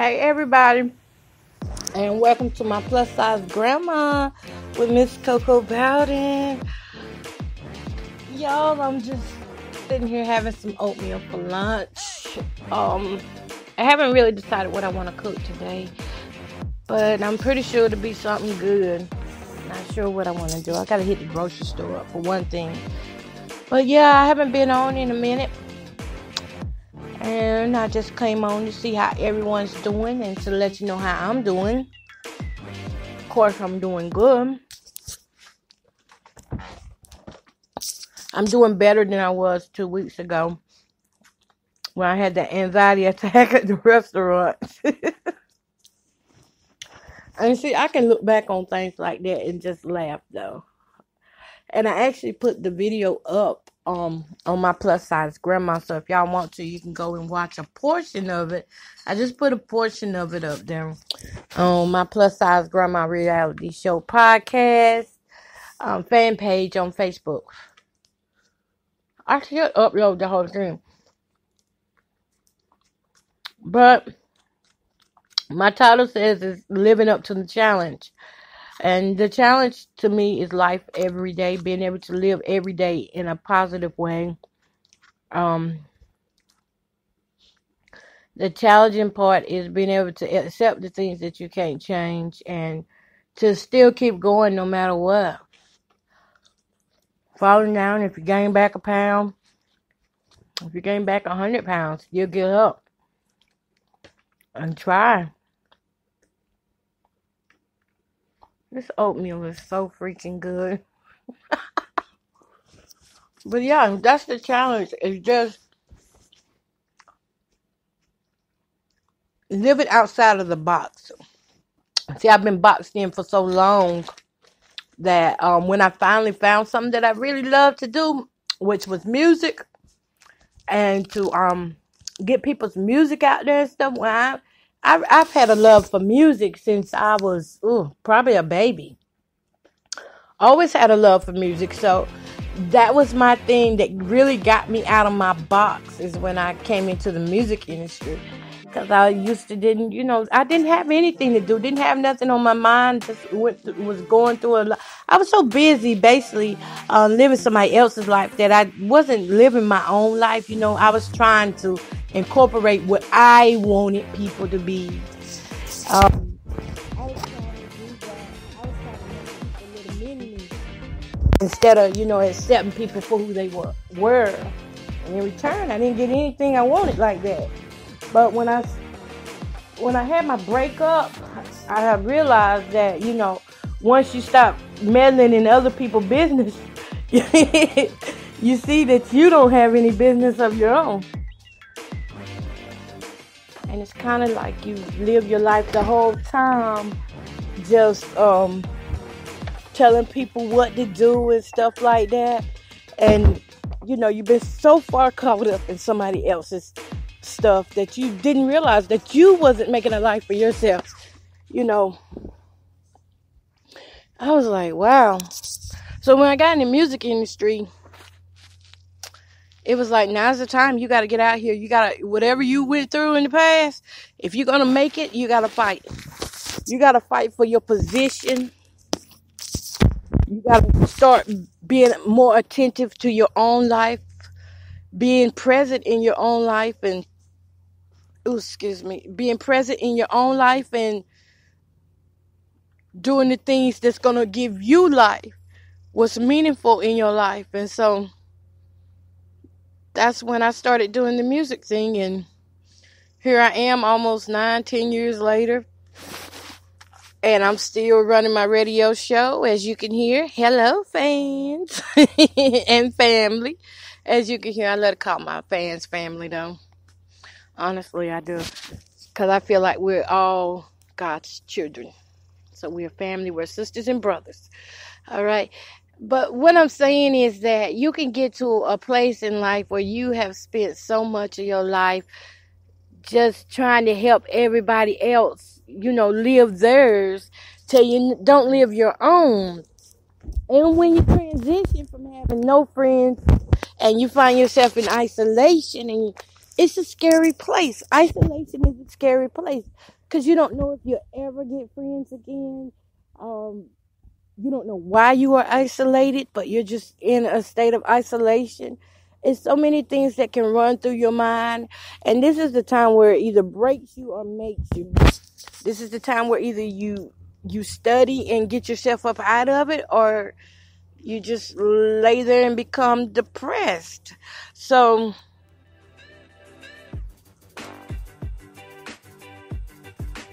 Hey everybody, and welcome to my plus size grandma with Miss Coco Bowden. Y'all, I'm just sitting here having some oatmeal for lunch. I haven't really decided what I want to cook today, but I'm pretty sure it'll be something good. Not sure what I want to do. I gotta hit the grocery store up for one thing. But yeah, I haven't been on in a minute. And I just came on to see how everyone's doing and to let you know how I'm doing. Of course, I'm doing good. I'm doing better than I was 2 weeks ago when I had the anxiety attack at the restaurant. And see, I can look back on things like that and just laugh, though. And I actually put the video up on my plus size grandma. So if y'all want to, you can go and watch a portion of it. I just put a portion of it up there on my plus size grandma reality show podcast fan page on Facebook. I should upload the whole thing. But my title says it's living up to the challenge. And the challenge to me is life every day, being able to live every day in a positive way. The challenging part is being able to accept the things that you can't change and to still keep going no matter what. Falling down, if you gain back a pound, if you gain back 100 pounds, you'll get up and try. This oatmeal is so freaking good. But yeah, that's the challenge. It's just living outside of the box. See, I've been boxed in for so long that when I finally found something that I really love to do, which was music, and to get people's music out there and stuff. Well, I've had a love for music since I was probably a baby. Always had a love for music, so that was my thing that really got me out of my box is when I came into the music industry. Because I I didn't have anything to do, didn't have nothing on my mind, just was going through a lot. I was so busy basically living somebody else's life that I wasn't living my own life. I was trying to incorporate what I wanted people to be. I was trying to do that. I was trying to make people little mini-me instead of, accepting people for who they were. And in return, I didn't get anything I wanted like that. But when I had my breakup, I have realized that, once you stop meddling in other people's business, you see that you don't have any business of your own. And it's kind of like you live your life the whole time just telling people what to do and stuff like that. And, you've been so far caught up in somebody else's stuff that you didn't realize that you wasn't making a life for yourself. I was like, wow. So when I got in the music industry, it was like, now's the time. You got to get out here. You got to, whatever you went through in the past, if you're going to make it, you got to fight. You got to fight for your position. You got to start being more attentive to your own life, being present in your own life and being present in your own life and doing the things that's going to give you life, what's meaningful in your life. And so that's when I started doing the music thing. And here I am almost 9-10 years later. And I'm still running my radio show, as you can hear. Hello, fans and family. As you can hear, I love to call my fans family, though. Honestly, I do. Because I feel like we're all God's children. So we're family. We're sisters and brothers. All right. But what I'm saying is that you can get to a place in life where you have spent so much of your life just trying to help everybody else, live theirs till you don't live your own. And when you transition from having no friends and you find yourself in isolation, and it's a scary place. Isolation is a scary place. because you don't know if you'll ever get friends again. You don't know why you are isolated, but you're just in a state of isolation. It's so many things that can run through your mind. And this is the time where it either breaks you or makes you. This is the time where either you study and get yourself up out of it, or you just lay there and become depressed. So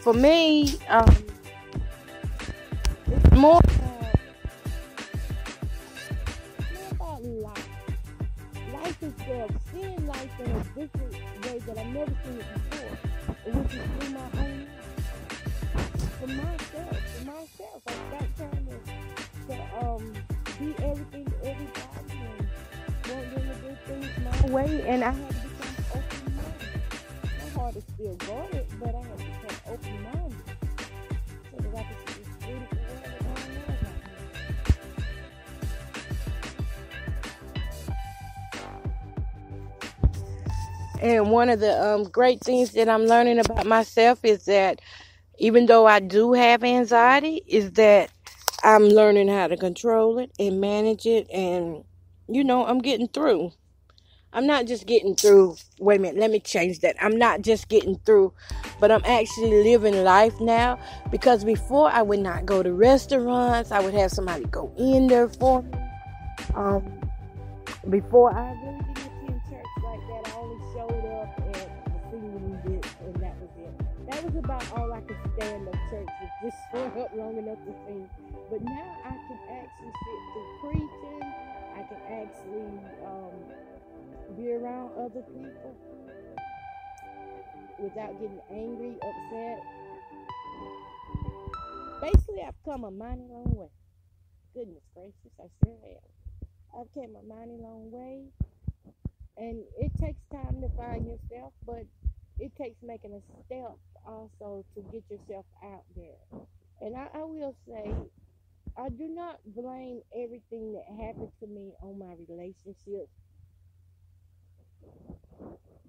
for me, it's more about life. Life itself, seeing life in a different way that I've never seen it before, which is through my own life. For myself, I stopped trying to be everything to everybody and want them to do things my way, and I had to become open-minded. My heart is still guarded, but I had to become open-minded so that I could see this beautiful world around me. And one of the great things that I'm learning about myself is that even though I do have anxiety, is that I'm learning how to control it and manage it. And, I'm getting through. I'm not just getting through. Wait a minute, let me change that. I'm not just getting through, but I'm actually living life now. Because before, I would not go to restaurants. I would have somebody go in there for me. Before, I really didn't attend church like that. I only showed up at the singing bit, and that was it. That was about all I could stand of church, was just showing up long enough to sing. But now I can actually sit through preaching. I can actually be around other people without getting angry, upset. Basically, I've come a mighty long way. Goodness gracious, I sure have. I've came a mighty long way. And it takes time to find yourself, but it takes making a step also to get yourself out there. And I will say, I do not blame everything that happened to me on my relationships,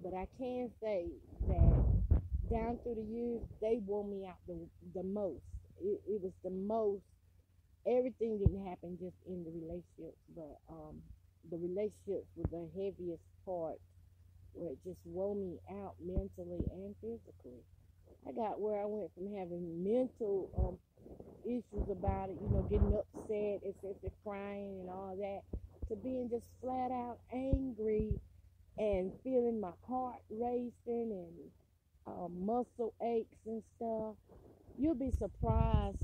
but I can say that down through the years, they wore me out the most. It was the most. Everything didn't happen just in the relationships, but the relationships were the heaviest part, where it just wore me out mentally and physically. I got where I went from having mental issues about it, getting upset, excessive crying and all that, to being just flat out angry and feeling my heart racing and muscle aches and stuff. You'll be surprised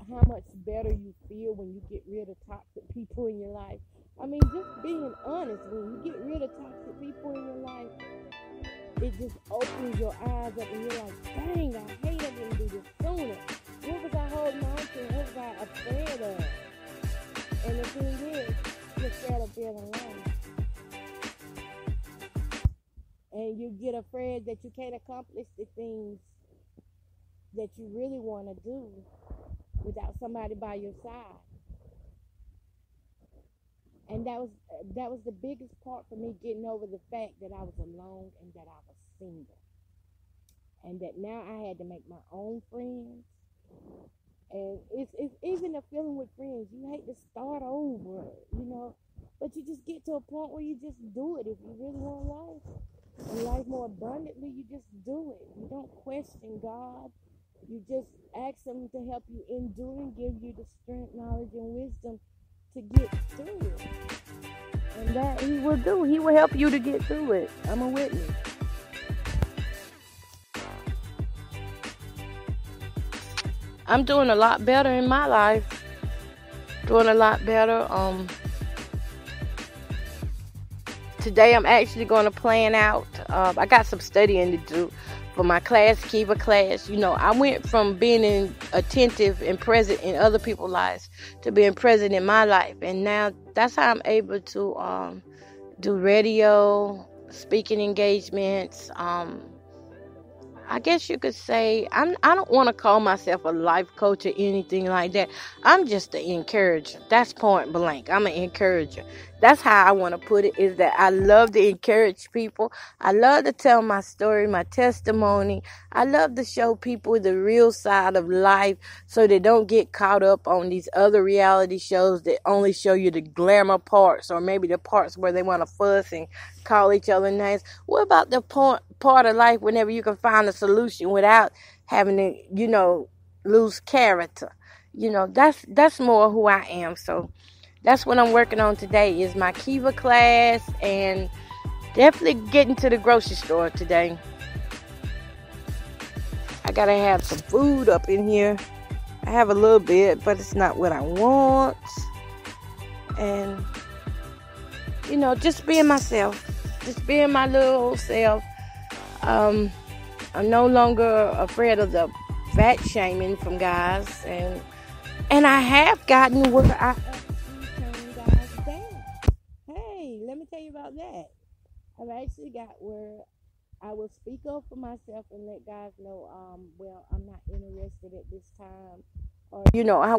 how much better you feel when you get rid of toxic people in your life. I mean, just being honest, when you get rid of toxic people in your life, it just opens your eyes up and you're like, dang, I hate I didn't do this sooner. What was I holding on to? What was I afraid of? And the thing is, you're scared of being alone. And you get afraid that you can't accomplish the things that you really want to do without somebody by your side. And that was the biggest part for me, getting over the fact that I was alone and that I was single. And that now I had to make my own friends. And it's even a feeling with friends. You hate to start over, but you just get to a point where you just do it. If you really want life and life more abundantly, you just do it. You don't question God. You just ask Him to help you endure and give you the strength, knowledge, and wisdom to get through it. And that He will do. He will help you to get through it. I'm a witness. I'm doing a lot better in my life. Doing a lot better. Today I'm actually going to plan out. I got some studying to do for my class, Kiva class. I went from being attentive and present in other people's lives to being present in my life. And now that's how I'm able to do radio, speaking engagements, I guess you could say I don't want to call myself a life coach or anything like that. I'm just an encourager. That's point blank. I'm an encourager. That's how I want to put it, is that I love to encourage people. I love to tell my story, my testimony. I love to show people the real side of life so they don't get caught up on these other reality shows that only show you the glamour parts, or maybe the parts where they want to fuss and call each other names. What about the part of life whenever you can find a solution without having to, lose character? That's more who I am. So that's what I'm working on today, is my Kiva class, and definitely getting to the grocery store today. I gotta have some food up in here. I have a little bit, but it's not what I want. And, just being myself. Just being my little old self. I'm no longer afraid of the fat shaming from guys. And I have gotten where I actually turn guys down. Hey, let me tell you about that. I've actually got where I will speak up for myself and let guys know, well, I'm not interested at this time. Or,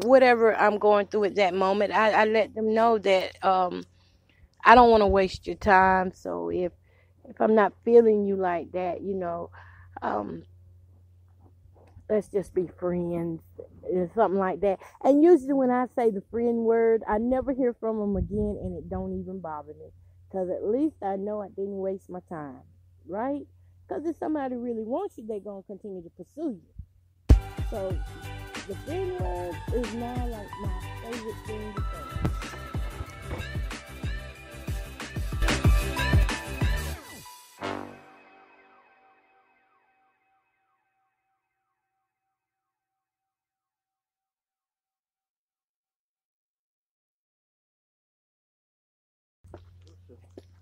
whatever I'm going through at that moment, I let them know that I don't want to waste your time. So if I'm not feeling you like that, um, let's just be friends, or something like that. And usually when I say the friend word, I never hear from them again, and it don't even bother me, because at least I know I didn't waste my time, right? Because if somebody really wants you, they're going to continue to pursue you. So the friend word is now like my favorite thing to say.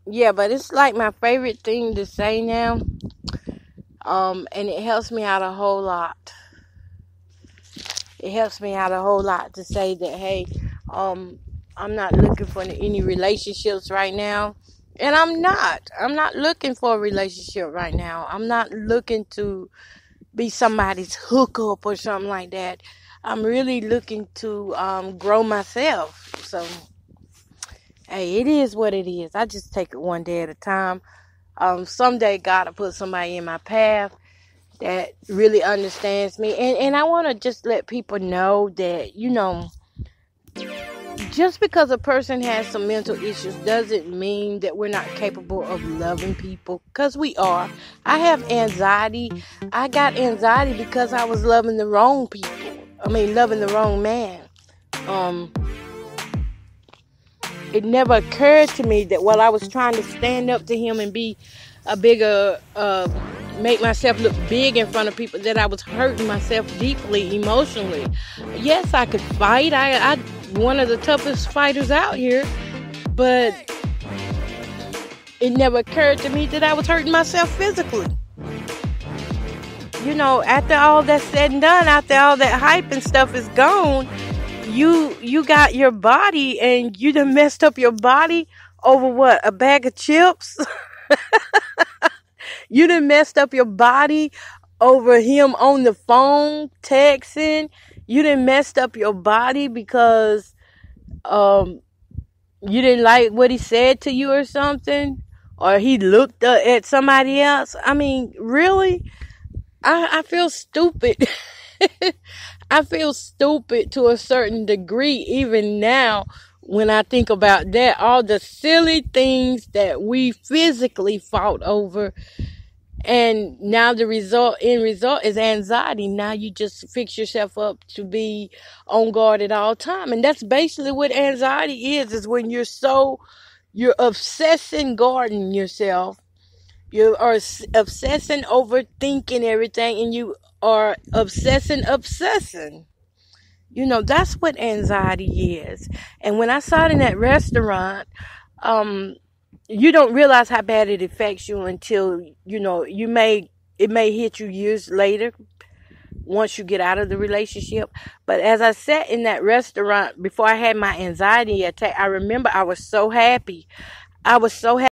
Yeah, but it's like my favorite thing to say now. And it helps me out a whole lot. It helps me out a whole lot to say that, hey, I'm not looking for any relationships right now. And I'm not. I'm not looking for a relationship right now. I'm not looking to be somebody's hookup or something like that. I'm really looking to grow myself. So, hey, it is what it is. I just take it one day at a time. Someday God will put somebody in my path that really understands me. And I want to just let people know that, just because a person has some mental issues doesn't mean that we're not capable of loving people, because we are. I have anxiety. I got anxiety because I was loving the wrong people. Loving the wrong man. It never occurred to me that while I was trying to stand up to him and be a bigger, make myself look big in front of people, that I was hurting myself deeply emotionally. Yes, I could fight. I one of the toughest fighters out here, but it never occurred to me that I was hurting myself physically. After all that's said and done, after all that hype and stuff is gone, you got your body, and you done messed up your body over what? A bag of chips? You done messed up your body over him on the phone texting. You done messed up your body because you didn't like what he said to you or something, or he looked at somebody else. Really? I feel stupid. I feel stupid to a certain degree even now when I think about that. All the silly things that we physically fought over. And now the end result is anxiety. Now you just fix yourself up to be on guard at all time. And that's basically what anxiety is when you're obsessing guarding yourself. You are obsessing, overthinking everything, and you are obsessing. That's what anxiety is. And when I saw it in that restaurant, you don't realize how bad it affects you until, it may hit you years later once you get out of the relationship. But as I sat in that restaurant before I had my anxiety attack, I remember I was so happy. I was so happy.